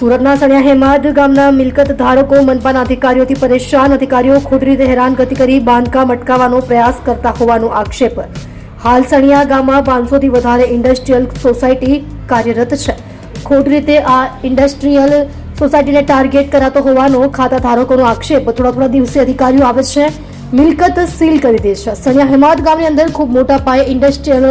સુરતના સણિયા હેમાદ ગામના મિલકત ધારકો મનપાના અધિકારીઓથી પરેશાન. અધિકારીઓ ખોટી રીતે હેરાનગતિ કરી બાંધકામ અટકાવવાનો પ્રયાસ કરતા હોવાનો આક્ષેપ. હાલ સણિયા ગામમાં 500 થી વધારે ઇન્ડસ્ટ્રીયલ સોસાયટી કાર્યરત છે. ખોટી રીતે આ ઇન્ડસ્ટ્રીયલ સોસાયટીને ટાર્ગેટ કરાતો હોવાનો ખાતા ધારકોનો આક્ષેપ. થોડા દિવસે અધિકારીઓ આવે છે, મિલકત સીલ કરી દે છે. સણિયા હેમાદ ગામની અંદર ખૂબ મોટા પાયે ઇન્ડસ્ટ્રીયલ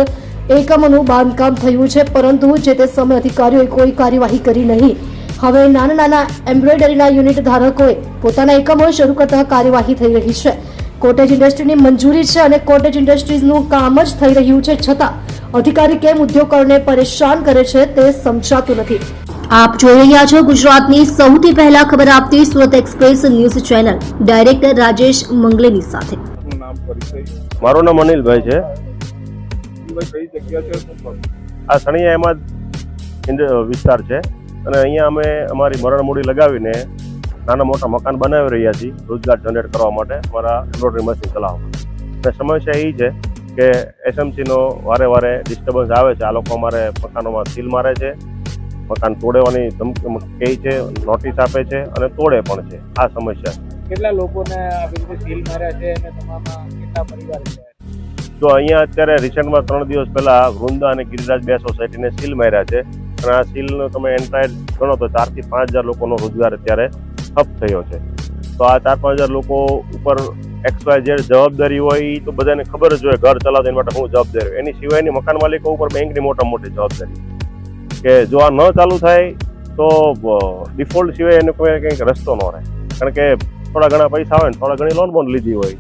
એકમોનું બાંધકામ થયું છે, પરંતુ જે તે સમયે અધિકારીઓએ કોઈ કાર્યવાહી કરી નહીં. હવે નાના એમ્બ્રોઇડરીના યુનિટ ધારકોએ પોતાના એકમો શરૂ કરતા કાર્યવાહી થઈ રહી છે. કોટેજ ઇન્ડસ્ટ્રીની મંજૂરી છે અને કોટેજ ઇન્ડસ્ટ્રીઝનું કામ જ થઈ રહ્યું છે, છતાં અધિકારી કેમ ઉદ્યોગકારોને પરેશાન કરે છે તે સમજાતું નથી. આપ જોઈ રહ્યા છો ગુજરાતની સૌથી પહેલા ખબર આપતી Surat Express News channel. Director Rajesh મંગલેની સાથે. મારું નામ અનિલભાઈ છે. આ સણિયા હેમાદ વિસ્તાર છે અને અહીંયા અમે અમારી મરણ મૂડી લગાવીને નાના મોટા મકાન બનાવી રહ્યા છીએ રોજગાર જનરેટ કરવા માટે, અમારા એમ્બ્રોઇડરી મશીન ચલાવવા માટે. અને સમસ્યા એ છે કે એસએમસીનો વારે ડિસ્ટર્બન્સ આવે છે. આ લોકો અમારે મકાનોમાં સીલ મારે છે, મકાન તોડવાની ધમકી કહે છે, નોટિસ આપે છે અને તોડે પણ છે. આ સમસ્યા કેટલા લોકોને આવી રીતે સીલ માર્યા છે અને તમારા કેટલા પરિવાર છે? તો અહીંયા અત્યારે રિસેન્ટમાં 3 દિવસ પહેલા વૃંદા અને ગિરિરાજ 2 સોસાયટીને સીલ માર્યા છે અને આ સીલનો તમે એન્ટાયર ગણો તો 4 થી 5 હજાર લોકોનો રોજગાર અત્યારે ઠપ થયો છે. તો આ 4-5 હજાર લોકો ઉપર XYZ જવાબદારી હોય એ તો બધાને ખબર જ હોય, ઘર ચલાવવા માટે શું જવાબદારી હોય. એની સિવાયની મકાન માલિકો ઉપર બેંકની મોટી જવાબદારી કે જો આ ન ચાલુ થાય તો ડિફોલ્ટ સિવાય એને કોઈ કંઈક રસ્તો ન રહે. કારણ કે થોડા ઘણા પૈસા હોય ને થોડા ઘણી લોન બોન લીધી હોય,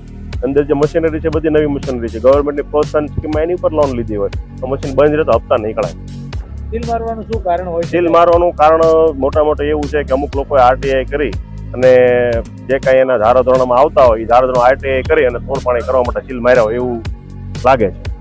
અંદર જે મશીનરી છે બધી નવી મશીનરી છે, ગવર્મેન્ટની પ્રોત્સાહન સ્કીમમાં એની ઉપર લોન લીધી હોય તો મશીન બંધ રહે તો હપ્તા નીકળાય. સીલ મારવાનું શું કારણ હોય? સીલ મારવાનું કારણ મોટા એવું છે કે અમુક લોકોએ RTI કરી અને જે કાંઈ એના ધારાધોરણમાં આવતા હોય એ ધારાધોરણ RTI કરી અને તોડપાણી કરવા માટે સીલ માર્યા હોય એવું લાગે છે.